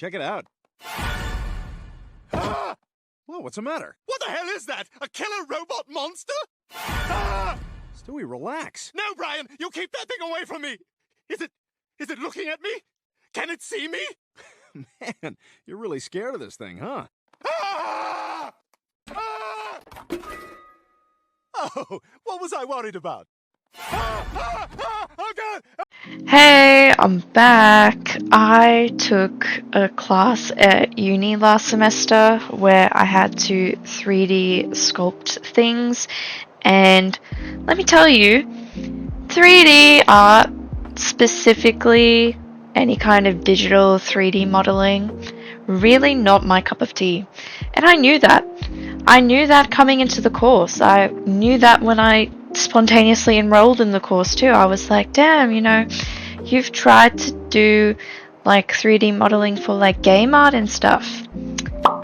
Check it out. Ah! Whoa, what's the matter? What the hell is that? A killer robot monster? Ah! Stewie, relax. No, Brian, you keep that thing away from me. Is it looking at me? Can it see me? Man, you're really scared of this thing, huh? Ah! Ah! Oh, what was I worried about? Ah! Ah! Ah! Oh, God! Hey, I'm back. I took a class at uni last semester where I had to 3D sculpt things, and let me tell you, 3D art, specifically any kind of digital 3D modeling, really not my cup of tea. And I knew that. I knew that coming into the course. I knew that when I spontaneously enrolled in the course too. I was like, damn, you've tried to do like 3D modeling for like game art and stuff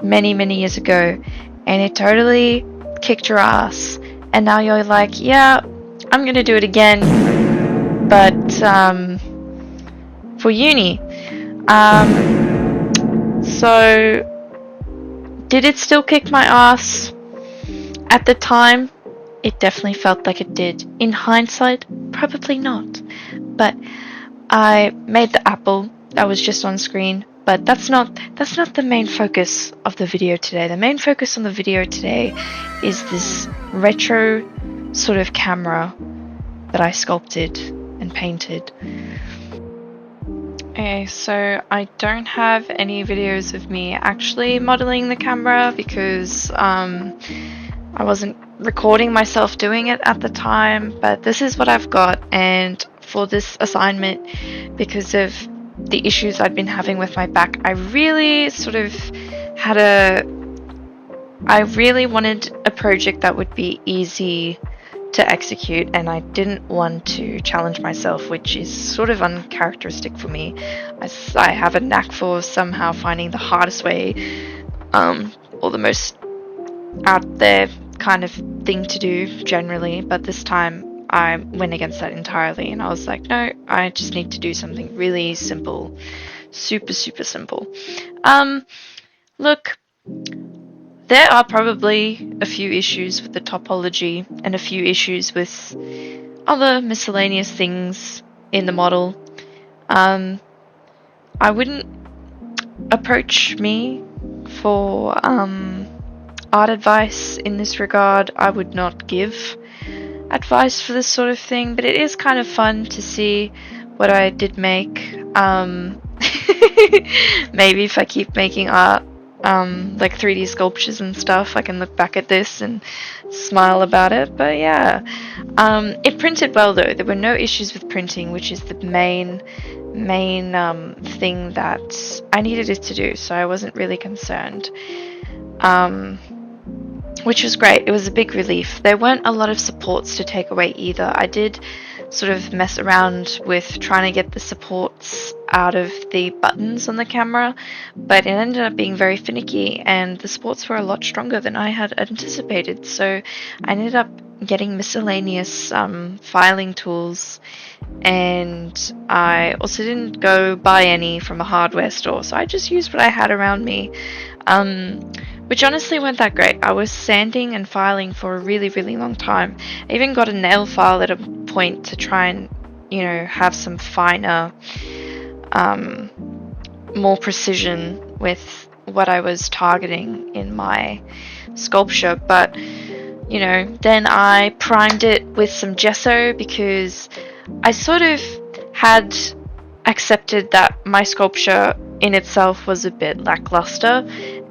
many, many years ago, and it totally kicked your ass. And now you're like, yeah, I'm gonna do it again, but for uni. So did it still kick my ass? At the time, it definitely felt like it did. In hindsight, probably not. But I made the apple that was just on screen, but that's not the main focus of the video today. The main focus on the video today is this retro sort of camera that I sculpted and painted. Okay, so I don't have any videos of me actually modeling the camera because I wasn't recording myself doing it at the time, but this is what I've got. And for this assignment, because of the issues I'd been having with my back, I really wanted a project that would be easy to execute, and I didn't want to challenge myself, which is sort of uncharacteristic for me. I have a knack for somehow finding the hardest way, or the most out there kind of thing to do generally, but this time I went against that entirely, and I was like, no, I just need to do something really simple, super simple. Look, there are probably a few issues with the topology and a few issues with other miscellaneous things in the model. I wouldn't approach me for art advice in this regard. I would not give advice for this sort of thing, but it is kind of fun to see what I did make. Maybe if I keep making art, like 3D sculptures and stuff, I can look back at this and smile about it. But yeah, it printed well though. There were no issues with printing, which is the main thing that I needed it to do, so I wasn't really concerned, which was great. It was a big relief. There weren't a lot of supports to take away either. I did sort of mess around with trying to get the supports out of the buttons on the camera, but it ended up being very finicky, and the supports were a lot stronger than I had anticipated, so I ended up getting miscellaneous filing tools, and I also didn't go buy any from a hardware store, so I just used what I had around me, which honestly weren't that great. I was sanding and filing for a really long time. I even got a nail file at a point to try and, have some finer, more precision with what I was targeting in my sculpture, but then I primed it with some gesso because I sort of had accepted that my sculpture in itself was a bit lackluster,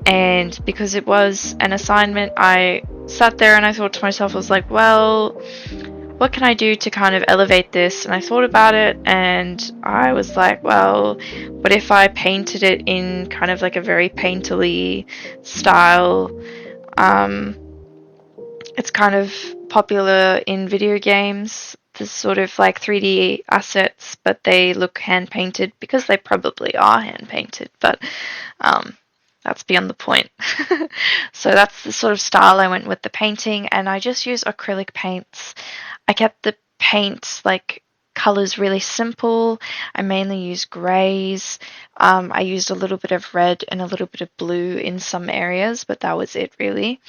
and because it was an assignment, I sat there and I thought to myself, I was like, well, what can I do to kind of elevate this? And I thought about it, and I was like, well, what if I painted it in kind of like a very painterly style? It's kind of popular in video games, this sort of like 3D assets, but they look hand painted because they probably are hand painted, but that's beyond the point. So that's the sort of style I went with the painting, and I just use acrylic paints. I kept the paint like colors really simple. I mainly use grays. I used a little bit of red and a little bit of blue in some areas, but that was it really.